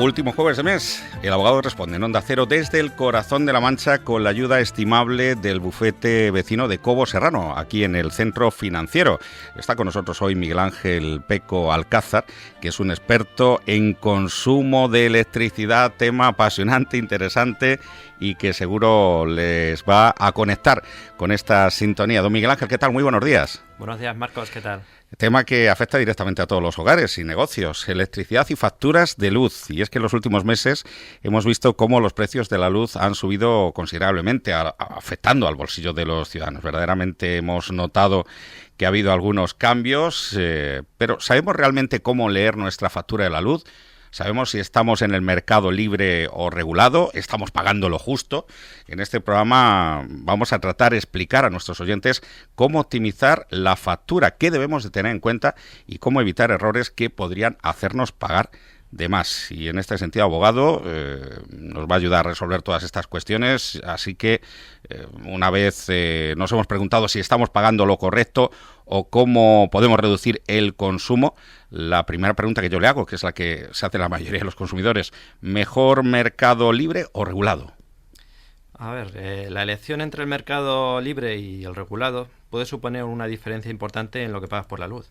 Último jueves de mes, el abogado responde en Onda Cero desde el corazón de la Mancha con la ayuda estimable del bufete vecino de Cobo Serrano, aquí en el Centro Financiero. Está con nosotros hoy Miguel Ángel Peco Alcázar, que es un experto en consumo de electricidad, tema apasionante, interesante y que seguro les va a conectar con esta sintonía. Don Miguel Ángel, ¿qué tal? Muy buenos días. Buenos días, Marcos, ¿qué tal? Tema que afecta directamente a todos los hogares y negocios, electricidad y facturas de luz. Y es que en los últimos meses hemos visto cómo los precios de la luz han subido considerablemente, afectando al bolsillo de los ciudadanos. Verdaderamente hemos notado que ha habido algunos cambios, pero ¿sabemos realmente cómo leer nuestra factura de la luz? ¿Sabemos si estamos en el mercado libre o regulado? ¿Estamos pagando lo justo? En este programa vamos a tratar de explicar a nuestros oyentes cómo optimizar la factura, qué debemos de tener en cuenta y cómo evitar errores que podrían hacernos pagar de más. Y en este sentido, abogado, nos va a ayudar a resolver todas estas cuestiones. Así que una vez nos hemos preguntado si estamos pagando lo correcto o cómo podemos reducir el consumo, la primera pregunta que yo le hago, que es la que se hace la mayoría de los consumidores: ¿mejor mercado libre o regulado? A ver, la elección entre el mercado libre y el regulado puede suponer una diferencia importante en lo que pagas por la luz.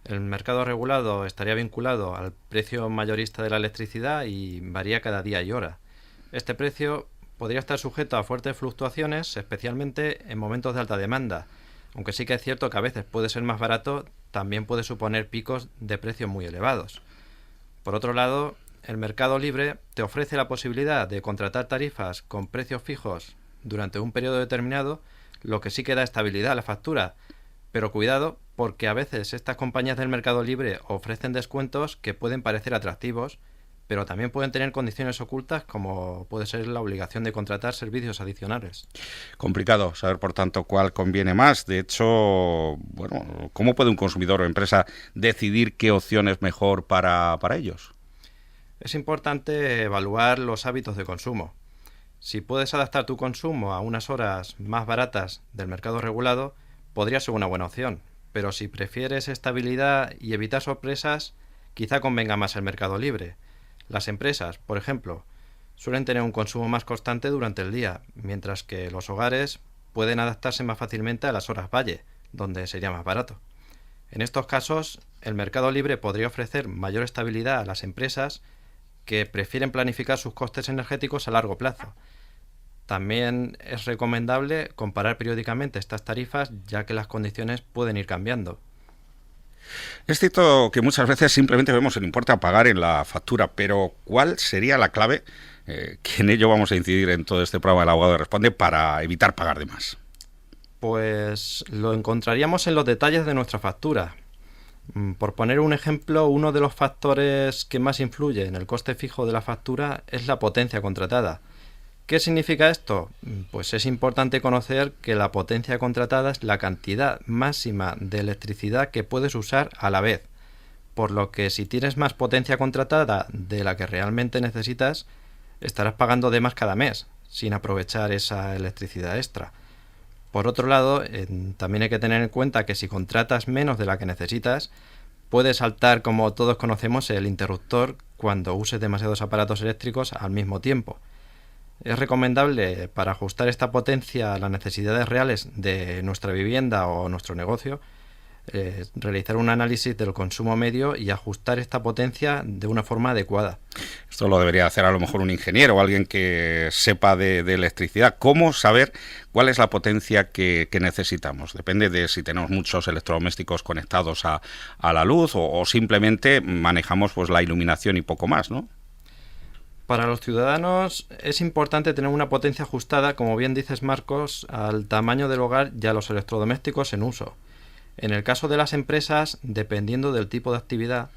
El mercado regulado estaría vinculado al precio mayorista de la electricidad y varía cada día y hora. Este precio podría estar sujeto a fuertes fluctuaciones, especialmente en momentos de alta demanda. Aunque sí que es cierto que a veces puede ser más barato, también puede suponer picos de precios muy elevados. Por otro lado, el mercado libre te ofrece la posibilidad de contratar tarifas con precios fijos durante un periodo determinado, lo que sí que da estabilidad a la factura. Pero cuidado, porque a veces estas compañías del mercado libre ofrecen descuentos que pueden parecer atractivos, pero también pueden tener condiciones ocultas, como puede ser la obligación de contratar servicios adicionales. Complicado saber, por tanto, cuál conviene más. De hecho, bueno, ¿cómo puede un consumidor o empresa decidir qué opción es mejor para ellos? Es importante evaluar los hábitos de consumo. Si puedes adaptar tu consumo a unas horas más baratas del mercado regulado, podría ser una buena opción, pero si prefieres estabilidad y evitar sorpresas, quizá convenga más el mercado libre. Las empresas, por ejemplo, suelen tener un consumo más constante durante el día, mientras que los hogares pueden adaptarse más fácilmente a las horas valle, donde sería más barato. En estos casos, el mercado libre podría ofrecer mayor estabilidad a las empresas que prefieren planificar sus costes energéticos a largo plazo. También es recomendable comparar periódicamente estas tarifas, ya que las condiciones pueden ir cambiando. Es cierto que muchas veces simplemente vemos el importe a pagar en la factura, pero ¿cuál sería la clave? Que en ello vamos a incidir en todo este programa del Abogado Responde para evitar pagar de más. Pues lo encontraríamos en los detalles de nuestra factura. Por poner un ejemplo, uno de los factores que más influye en el coste fijo de la factura es la potencia contratada. ¿Qué significa esto? Pues es importante conocer que la potencia contratada es la cantidad máxima de electricidad que puedes usar a la vez, por lo que si tienes más potencia contratada de la que realmente necesitas, estarás pagando de más cada mes, sin aprovechar esa electricidad extra. Por otro lado, también hay que tener en cuenta que si contratas menos de la que necesitas, puede saltar, como todos conocemos, el interruptor cuando uses demasiados aparatos eléctricos al mismo tiempo. Es recomendable, para ajustar esta potencia a las necesidades reales de nuestra vivienda o nuestro negocio, realizar un análisis del consumo medio y ajustar esta potencia de una forma adecuada. Esto lo debería hacer a lo mejor un ingeniero o alguien que sepa de electricidad. ¿Cómo saber cuál es la potencia que necesitamos? Depende de si tenemos muchos electrodomésticos conectados a la luz o simplemente manejamos pues la iluminación y poco más, ¿no? Para los ciudadanos es importante tener una potencia ajustada, como bien dices, Marcos, al tamaño del hogar y a los electrodomésticos en uso. En el caso de las empresas, dependiendo del tipo de actividad,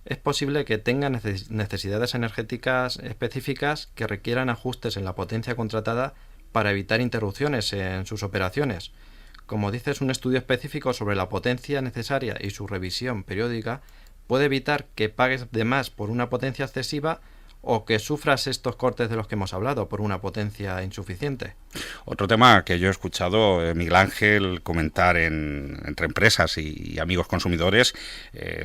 es posible que tengan necesidades energéticas específicas que requieran ajustes en la potencia contratada para evitar interrupciones en sus operaciones. Como dices, un estudio específico sobre la potencia necesaria y su revisión periódica puede evitar que pagues de más por una potencia excesiva o que sufras estos cortes de los que hemos hablado por una potencia insuficiente. Otro tema que yo he escuchado, Miguel Ángel, comentar entre empresas y amigos consumidores,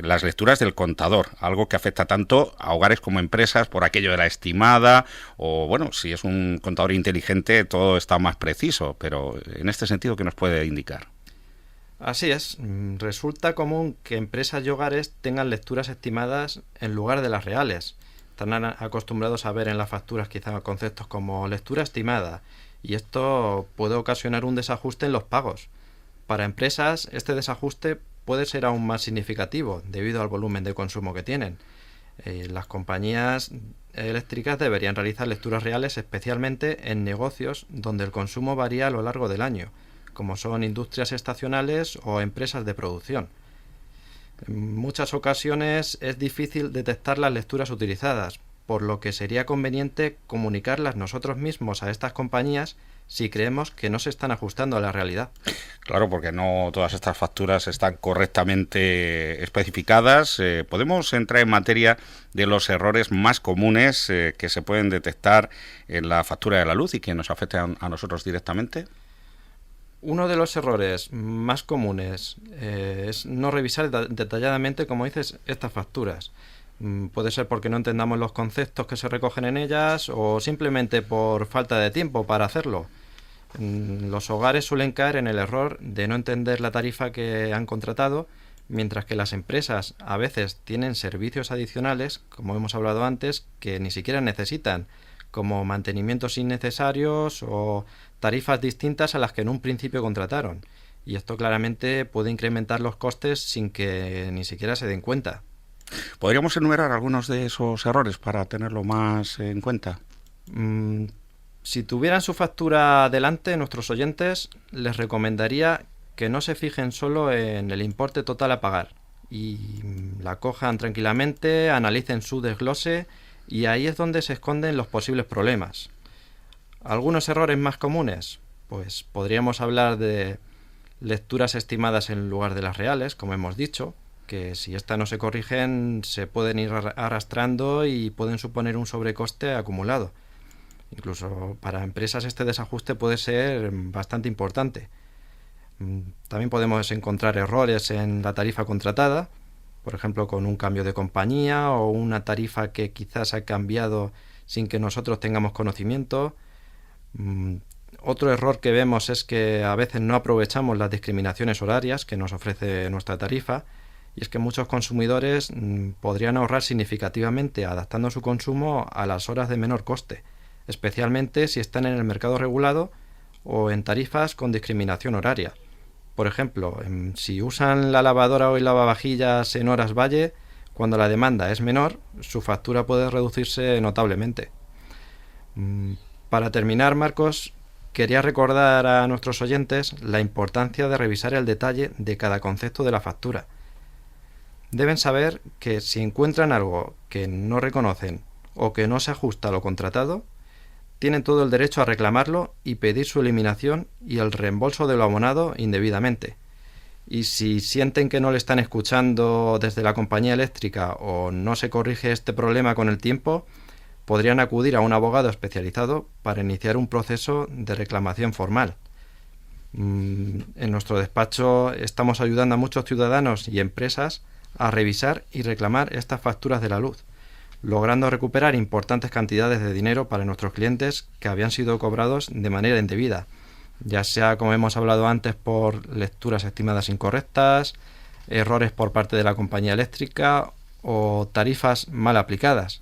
las lecturas del contador, algo que afecta tanto a hogares como empresas por aquello de la estimada, o bueno, si es un contador inteligente todo está más preciso, pero en este sentido, ¿qué nos puede indicar? Así es, resulta común que empresas y hogares tengan lecturas estimadas en lugar de las reales. Están acostumbrados a ver en las facturas quizá conceptos como lectura estimada, y esto puede ocasionar un desajuste en los pagos. Para empresas, este desajuste puede ser aún más significativo debido al volumen de consumo que tienen. Las compañías eléctricas deberían realizar lecturas reales especialmente en negocios donde el consumo varía a lo largo del año, como son industrias estacionales o empresas de producción. En muchas ocasiones es difícil detectar las lecturas utilizadas, por lo que sería conveniente comunicarlas nosotros mismos a estas compañías si creemos que no se están ajustando a la realidad. Claro, porque no todas estas facturas están correctamente especificadas. ¿Podemos entrar en materia de los errores más comunes que se pueden detectar en la factura de la luz y que nos afectan a nosotros directamente? Uno de los errores más comunes es no revisar detalladamente, como dices, estas facturas. Puede ser porque no entendamos los conceptos que se recogen en ellas o simplemente por falta de tiempo para hacerlo. Los hogares suelen caer en el error de no entender la tarifa que han contratado, mientras que las empresas a veces tienen servicios adicionales, como hemos hablado antes, que ni siquiera necesitan, como mantenimientos innecesarios o tarifas distintas a las que en un principio contrataron. Y esto claramente puede incrementar los costes sin que ni siquiera se den cuenta. ¿Podríamos enumerar algunos de esos errores para tenerlo más en cuenta? Si tuvieran su factura delante, nuestros oyentes, les recomendaría que no se fijen solo en el importe total a pagar y la cojan tranquilamente, analicen su desglose y ahí es donde se esconden los posibles problemas. ¿Algunos errores más comunes? Pues podríamos hablar de lecturas estimadas en lugar de las reales, como hemos dicho, que si estas no se corrigen se pueden ir arrastrando y pueden suponer un sobrecoste acumulado. Incluso para empresas este desajuste puede ser bastante importante. También podemos encontrar errores en la tarifa contratada, por ejemplo con un cambio de compañía o una tarifa que quizás ha cambiado sin que nosotros tengamos conocimiento. Otro error que vemos es que a veces no aprovechamos las discriminaciones horarias que nos ofrece nuestra tarifa, y es que muchos consumidores podrían ahorrar significativamente adaptando su consumo a las horas de menor coste, especialmente si están en el mercado regulado o en tarifas con discriminación horaria. Por ejemplo, si usan la lavadora o el lavavajillas en horas valle, cuando la demanda es menor, su factura puede reducirse notablemente. Para terminar, Marcos, quería recordar a nuestros oyentes la importancia de revisar el detalle de cada concepto de la factura. Deben saber que si encuentran algo que no reconocen o que no se ajusta a lo contratado, tienen todo el derecho a reclamarlo y pedir su eliminación y el reembolso de lo abonado indebidamente. Y si sienten que no le están escuchando desde la compañía eléctrica o no se corrige este problema con el tiempo, podrían acudir a un abogado especializado para iniciar un proceso de reclamación formal. En nuestro despacho estamos ayudando a muchos ciudadanos y empresas a revisar y reclamar estas facturas de la luz, logrando recuperar importantes cantidades de dinero para nuestros clientes que habían sido cobrados de manera indebida, ya sea, como hemos hablado antes, por lecturas estimadas incorrectas, errores por parte de la compañía eléctrica o tarifas mal aplicadas.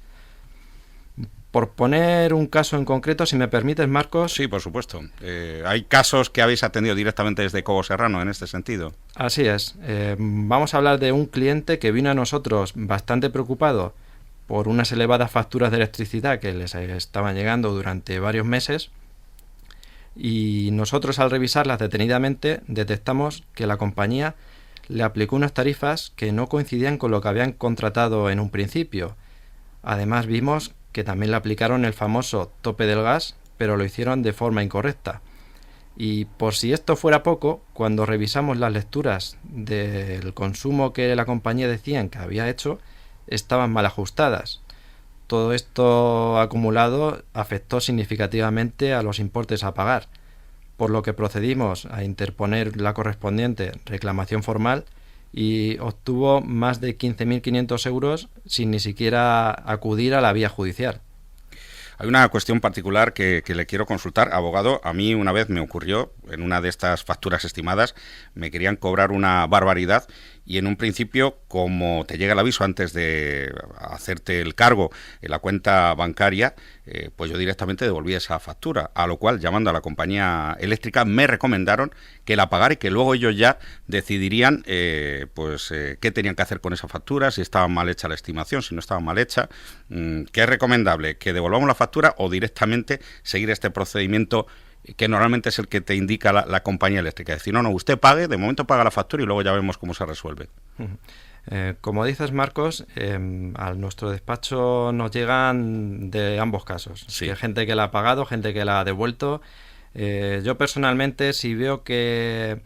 Por poner un caso en concreto, si me permites, Marcos. Sí, por supuesto. ¿Hay casos que habéis atendido directamente desde Cobo Serrano en este sentido? Así es. Vamos a hablar de un cliente que vino a nosotros bastante preocupado por unas elevadas facturas de electricidad que les estaban llegando durante varios meses, y nosotros, al revisarlas detenidamente, detectamos que la compañía le aplicó unas tarifas que no coincidían con lo que habían contratado en un principio. Además, vimos que también le aplicaron el famoso tope del gas, pero lo hicieron de forma incorrecta. Y por si esto fuera poco, cuando revisamos las lecturas del consumo que la compañía decían que había hecho, estaban mal ajustadas. todo esto acumulado afectó significativamente a los importes a pagar, por lo que procedimos a interponer la correspondiente reclamación formal y obtuvo más de 15.500 euros sin ni siquiera acudir a la vía judicial. Hay una cuestión particular que le quiero consultar. Abogado, a mí una vez me ocurrió, en una de estas facturas estimadas, me querían cobrar una barbaridad y en un principio, como te llega el aviso antes de hacerte el cargo en la cuenta bancaria, pues yo directamente devolví esa factura, a lo cual, llamando a la compañía eléctrica, me recomendaron que la pagara y que luego ellos ya decidirían qué tenían que hacer con esa factura, si estaba mal hecha la estimación, si no estaba mal hecha. ¿Qué es recomendable? ¿Que devolvamos la factura o directamente seguir este procedimiento que normalmente es el que te indica la compañía eléctrica? Es decir, no, usted pague, de momento paga la factura y luego ya vemos cómo se resuelve. Como dices, Marcos, a nuestro despacho nos llegan de ambos casos. Sí. Hay gente que la ha pagado, gente que la ha devuelto. Yo personalmente, si veo que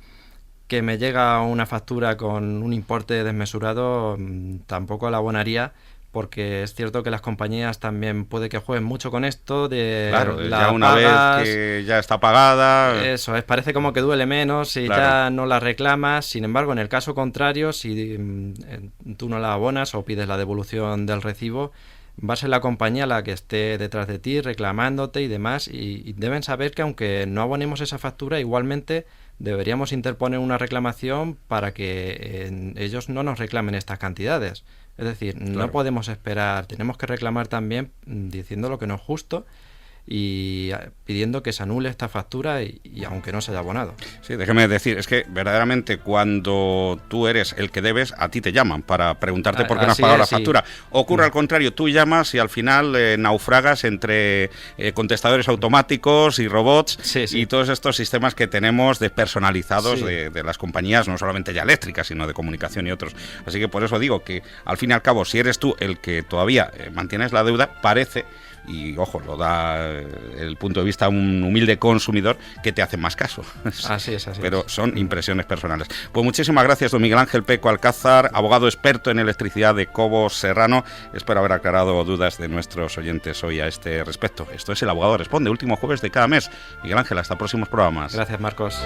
me llega una factura con un importe desmesurado, tampoco la abonaría, porque es cierto que las compañías también puede que jueguen mucho con esto de claro, ya una vez que ya está pagada. Eso es, parece como que duele menos si claro, ya no la reclamas. Sin embargo, en el caso contrario, si tú no la abonas o pides la devolución del recibo, va a ser la compañía la que esté detrás de ti reclamándote y demás, y deben saber que aunque no abonemos esa factura, igualmente deberíamos interponer una reclamación para que ellos no nos reclamen estas cantidades. Es decir, claro, no podemos esperar, tenemos que reclamar también diciendo lo que no es justo y pidiendo que se anule esta factura y aunque no se haya abonado. Sí, déjeme decir, es que verdaderamente cuando tú eres el que debes, a ti te llaman para preguntarte por qué no has pagado la factura. Ocurre al contrario, tú llamas y al final naufragas entre contestadores automáticos y robots y todos estos sistemas que tenemos despersonalizados de las compañías, no solamente ya eléctricas, sino de comunicación y otros. Así que por eso digo que al fin y al cabo, si eres tú el que todavía mantienes la deuda, parece, y ojo, lo da el punto de vista de un humilde consumidor, que te hacen más caso. Así es. Pero son impresiones personales. Pues muchísimas gracias, don Miguel Ángel Peco Alcázar, abogado experto en electricidad de Cobos Serrano. Espero haber aclarado dudas de nuestros oyentes hoy a este respecto. Esto es El Abogado Responde, último jueves de cada mes. Miguel Ángel, hasta próximos programas. Gracias, Marcos.